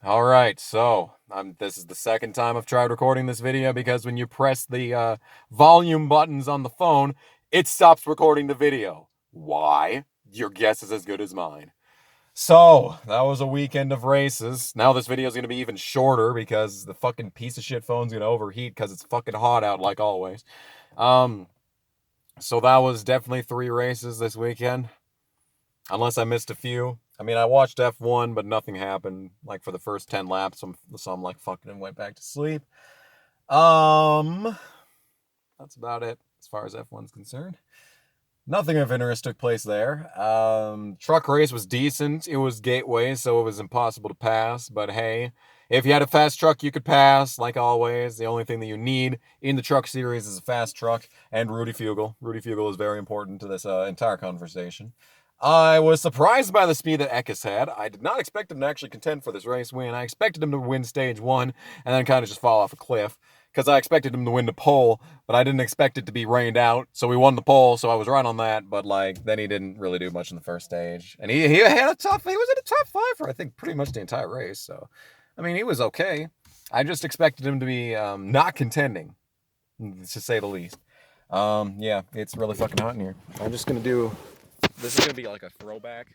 All right, so this is the second time I've tried recording this video because when you press the volume buttons on the phone, it stops recording the video. Why? Your guess is as good as mine. So, that was a weekend of races. Now this video is going to be even shorter because the fucking piece of shit phone's going to overheat because it's fucking hot out like always. Um, so that was definitely 3 races this weekend. Unless I missed a few. I mean, I watched F1, but nothing happened like for the first 10 laps. So I'm like fucking and went back to sleep. Um, that's about it as far as F1's concerned. Nothing of interest took place there. Truck race was decent. It was gateway, so it was impossible to pass. But hey, if you had a fast truck, you could pass. Like always, the only thing that you need in the truck series is a fast truck and Rudy Fugle. Rudy Fugle is very important to this entire conversation. I was surprised by the speed that Eckes had. I did not expect him to actually contend for this race win. I expected him to win stage 1 and then kind of just fall off a cliff because I expected him to win the pole, but I didn't expect it to be rained out. So we won the pole, so I was right on that. But like then he didn't really do much in the first stage, and he had a tough. He was in a top 5 for I think pretty much the entire race. So, I mean, he was okay. I just expected him to be not contending, to say the least. Yeah, it's really fucking hot in here. I'm just gonna do. This is gonna be like a throwback.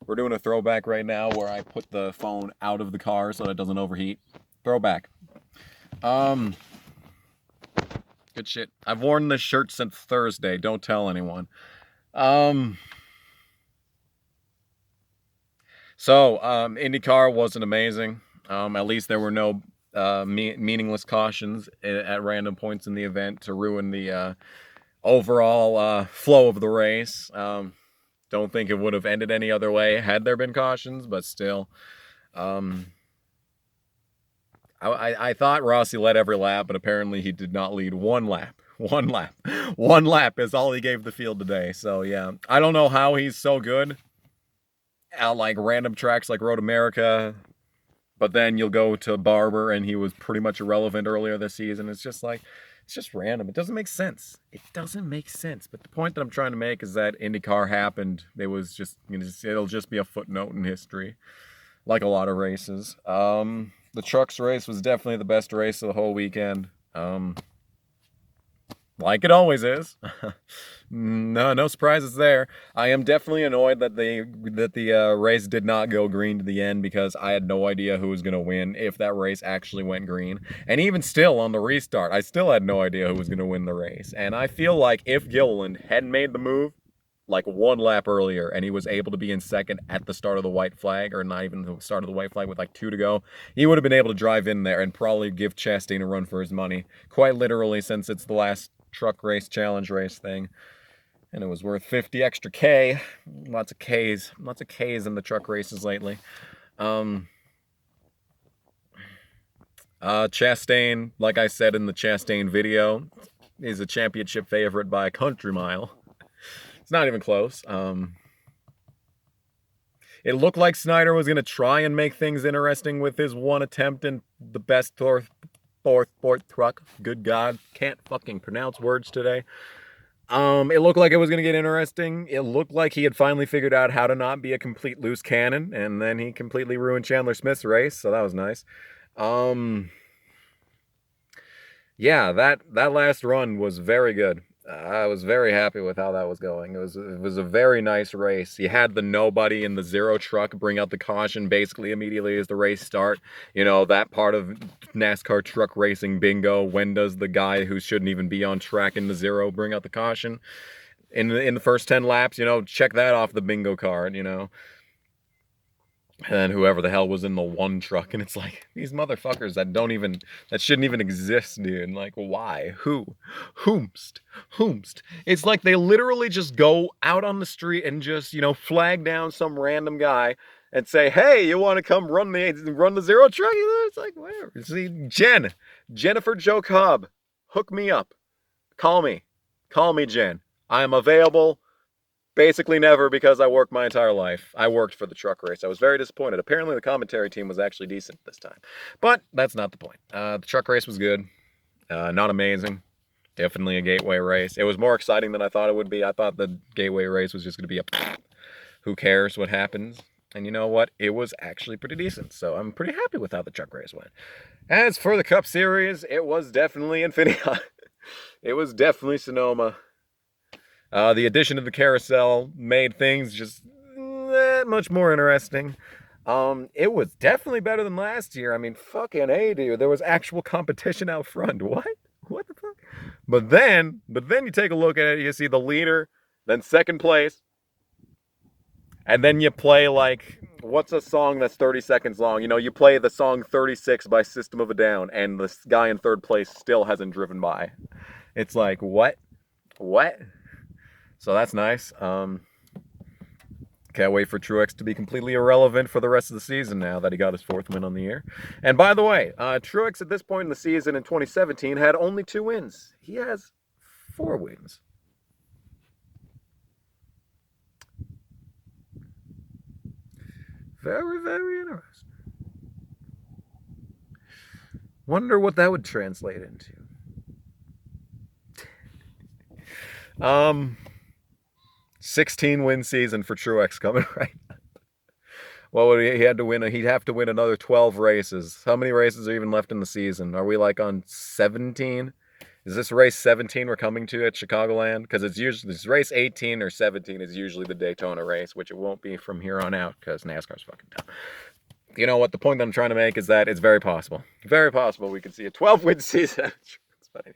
We're doing a throwback right now where I put the phone out of the car so that it doesn't overheat. Throwback. Um, Good shit. I've worn this shirt since Thursday. Don't tell anyone. Um, IndyCar wasn't amazing. At least there were no meaningless cautions at random points in the event to ruin the overall flow of the race. Don't think it would have ended any other way had there been cautions, but still. I thought Rossi led every lap, but apparently he did not lead one lap. One lap. One lap is all he gave the field today. So, yeah. I don't know how he's so good at, like, random tracks like Road America, but then you'll go to Barber, and he was pretty much irrelevant earlier this season. It's just like, it's just random. It doesn't make sense. It doesn't make sense. But the point that I'm trying to make is that IndyCar happened. It was just, it'll just be a footnote in history, like a lot of races. The trucks race was definitely the best race of the whole weekend. Like it always is. No surprises there. I am definitely annoyed that the race did not go green to the end because I had no idea who was going to win if that race actually went green. And even still on the restart, I still had no idea who was going to win the race. And I feel like if Gilliland hadn't made the move, like 1 lap earlier, and he was able to be in second at the start of the white flag, or not even the start of the white flag with like 2 to go, he would have been able to drive in there and probably give Chastain a run for his money. Quite literally, since it's the last truck race challenge race thing. And it was worth 50 extra K. Lots of Ks in the truck races lately. Chastain, like I said in the Chastain video, is a championship favorite by a country mile. It's not even close. It looked like Snyder was going to try and make things interesting with his one attempt in the best fourth truck. Good God, can't fucking pronounce words today. It looked like it was going to get interesting. It looked like he had finally figured out how to not be a complete loose cannon, and then he completely ruined Chandler Smith's race, so that was nice. Yeah, that last run was very good. I was very happy with how that was going. It was a very nice race. You had the nobody in the zero truck bring out the caution basically immediately as the race start. You know, that part of NASCAR truck racing bingo. When does the guy who shouldn't even be on track in the zero bring out the caution? In the first 10 laps, you know, check that off the bingo card, you know. And whoever the hell was in the one truck, and it's like, these motherfuckers that shouldn't even exist, dude. Like, why? Who? Whomst. It's like they literally just go out on the street and just, you know, flag down some random guy and say, hey, you want to come run the zero truck? You know, it's like, whatever. See, Jennifer Jo Cobb, hook me up. Call me, Jen. I am available. Basically never, because I worked my entire life. I worked for the truck race. I was very disappointed. Apparently the commentary team was actually decent this time. But that's not the point. The truck race was good. Not amazing. Definitely a gateway race. It was more exciting than I thought it would be. I thought the gateway race was just going to be a who cares what happens. And you know what? It was actually pretty decent. So I'm pretty happy with how the truck race went. As for the Cup Series, it was definitely Infineon. It was definitely Sonoma. The addition of the carousel made things just that much more interesting. It was definitely better than last year. I mean, fucking A, dude. There was actual competition out front. What? What the fuck? But then you take a look at it, you see the leader, then second place, and then you play like, what's a song that's 30 seconds long? You know, you play the song 36 by System of a Down, and this guy in third place still hasn't driven by. It's like, what? What? So that's nice. Can't wait for Truex to be completely irrelevant for the rest of the season now that he got his 4th win on the year. And by the way, Truex at this point in the season in 2017 had only 2 wins. He has 4 wins. Very, very interesting. Wonder what that would translate into. 16-win season for Truex coming right up. What would he had to win? He'd have to win another 12 races. How many races are even left in the season? Are we like on 17? Is this race 17 we're coming to at Chicagoland? Because it's usually this race 18 or 17 is usually the Daytona race, which it won't be from here on out because NASCAR's fucking dumb. You know what? The point that I'm trying to make is that it's very possible we could see a 12-win season. It's funny.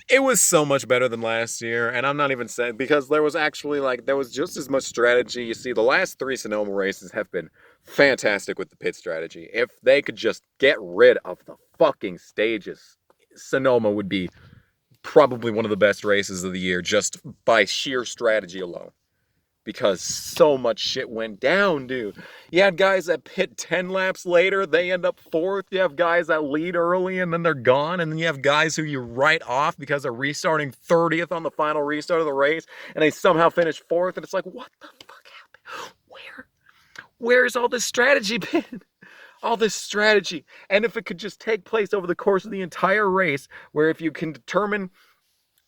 It was so much better than last year, and I'm not even saying, because there was actually, like, there was just as much strategy. You see, the last 3 Sonoma races have been fantastic with the pit strategy. If they could just get rid of the fucking stages, Sonoma would be probably one of the best races of the year just by sheer strategy alone. Because so much shit went down, dude. You had guys that pit 10 laps later, they end up 4th. You have guys that lead early and then they're gone. And then you have guys who you write off because they're restarting 30th on the final restart of the race. And they somehow finish 4th. And it's like, what the fuck happened? Where's all this strategy been? All this strategy. And if it could just take place over the course of the entire race, where if you can determine,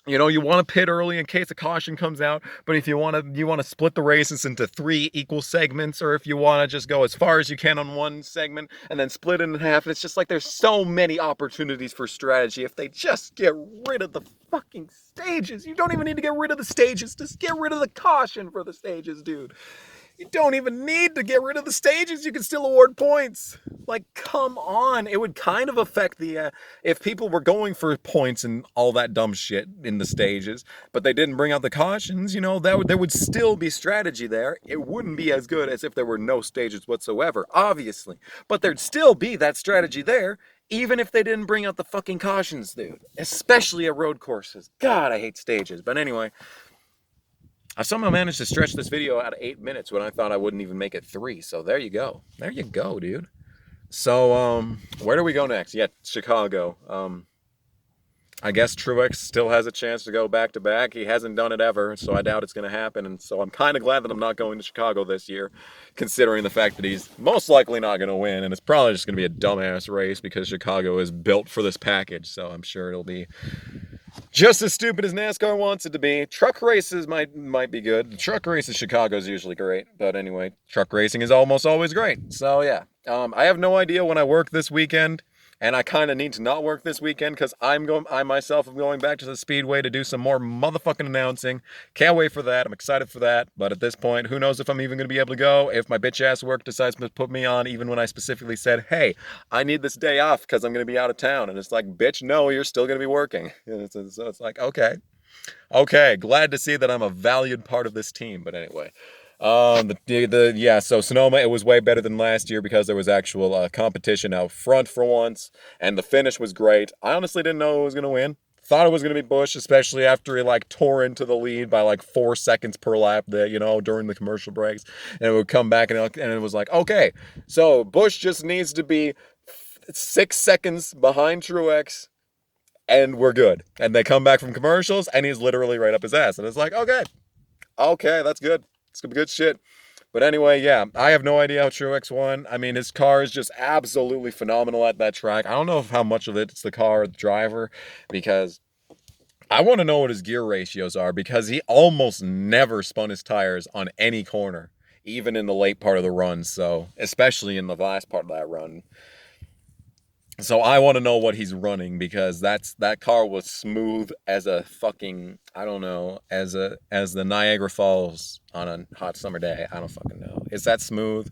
you know, you want to pit early in case a caution comes out, but if you want to split the races into 3 equal segments, or if you want to just go as far as you can on one segment and then split it in half, it's just like there's so many opportunities for strategy if they just get rid of the fucking stages. You don't even need to get rid of the stages, just get rid of the caution for the stages, dude. You don't even need to get rid of the stages. You can still award points. Like, come on. It would kind of affect the, if people were going for points and all that dumb shit in the stages, but they didn't bring out the cautions, you know, there would still be strategy there. It wouldn't be as good as if there were no stages whatsoever, obviously. But there'd still be that strategy there, even if they didn't bring out the fucking cautions, dude. Especially at road courses. God, I hate stages. But anyway, I somehow managed to stretch this video out of 8 minutes when I thought I wouldn't even make it 3. So there you go. There you go, dude. So, where do we go next? Yeah, Chicago. I guess Truex still has a chance to go back-to-back. He hasn't done it ever, so I doubt it's going to happen. And so I'm kind of glad that I'm not going to Chicago this year, considering the fact that he's most likely not going to win. And it's probably just going to be a dumbass race because Chicago is built for this package. So I'm sure it'll be just as stupid as NASCAR wants it to be. Truck races might be good. The truck race in Chicago is usually great. But anyway, truck racing is almost always great. So yeah, I have no idea when I work this weekend. And I kind of need to not work this weekend because I myself am going back to the Speedway to do some more motherfucking announcing. Can't wait for that. I'm excited for that. But at this point, who knows if I'm even going to be able to go. If my bitch ass work decides to put me on, even when I specifically said, hey, I need this day off because I'm going to be out of town. And it's like, bitch, no, you're still going to be working. So it's like, okay. Okay, glad to see that I'm a valued part of this team. But anyway. So Sonoma, it was way better than last year because there was actual competition out front for once, and the finish was great. I honestly didn't know who was going to win. Thought it was going to be Busch, especially after he like tore into the lead by like 4 seconds per lap, during the commercial breaks, and it would come back and it was like, okay, so Busch just needs to be 6 seconds behind Truex, and we're good. And they come back from commercials, and he's literally right up his ass, and it's like, okay, that's good. It's some good shit. But anyway, yeah, I have no idea how Truex won. I mean, his car is just absolutely phenomenal at that track. I don't know how much of it's the car or the driver, because I want to know what his gear ratios are because he almost never spun his tires on any corner, even in the late part of the run. So, especially in the last part of that run. So I want to know what he's running because that car was smooth as a fucking, I don't know, as the Niagara Falls on a hot summer day. I don't fucking know. Is that smooth?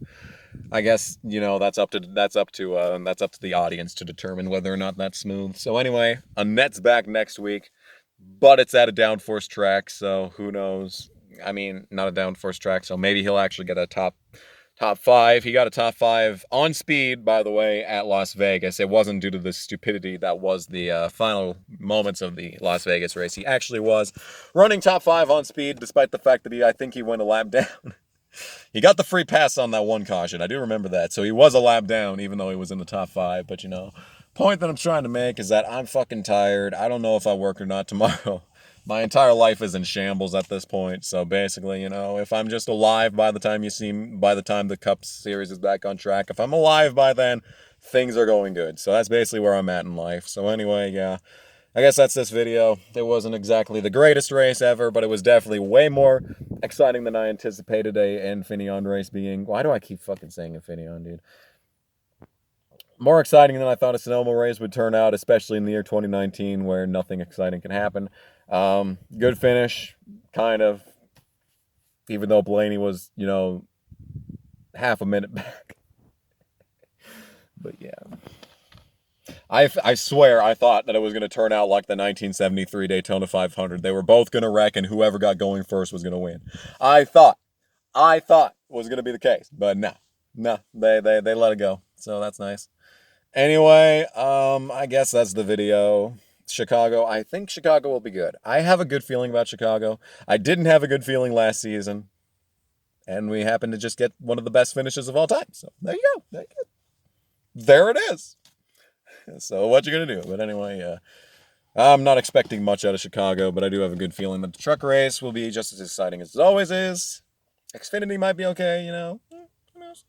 I guess, that's up to the audience to determine whether or not that's smooth. So anyway, Annette's back next week, but it's at a downforce track, so who knows? I mean, not a downforce track, so maybe he'll actually get a top 5. He got a top 5 on speed, by the way, at Las Vegas. It wasn't due to the stupidity that was the final moments of the Las Vegas race. He actually was running top 5 on speed, despite the fact that I think he went a lap down. He got the free pass on that one caution. I do remember that. So he was a lap down, even though he was in the top 5. But, point that I'm trying to make is that I'm fucking tired. I don't know if I work or not tomorrow. My entire life is in shambles at this point. So basically, if I'm just alive by the time the Cup Series is back on track, if I'm alive by then, things are going good. So that's basically where I'm at in life. So anyway, yeah, I guess that's this video. It wasn't exactly the greatest race ever, but it was definitely way more exciting than I anticipated a Infineon race being. Why do I keep fucking saying Infineon, dude? More exciting than I thought a Sonoma race would turn out, especially in the year 2019 where nothing exciting can happen. Good finish, kind of, even though Blaney was, half a minute back. But yeah. I swear I thought that it was going to turn out like the 1973 Daytona 500. They were both going to wreck and whoever got going first was going to win. I thought was going to be the case, but no, they let it go. So that's nice. Anyway, I guess that's the video. Chicago. I think Chicago will be good. I have a good feeling about Chicago. I didn't have a good feeling last season. And we happened to just get one of the best finishes of all time. So there you go. There it is. So what you gonna do? But anyway, yeah. I'm not expecting much out of Chicago, but I do have a good feeling that the truck race will be just as exciting as it always is. Xfinity might be okay, Who knows?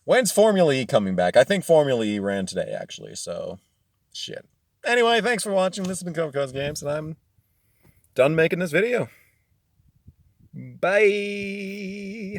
When's Formula E coming back? I think Formula E ran today, actually, so shit. Anyway, thanks for watching. This has been Coco's Games, and I'm done making this video. Bye!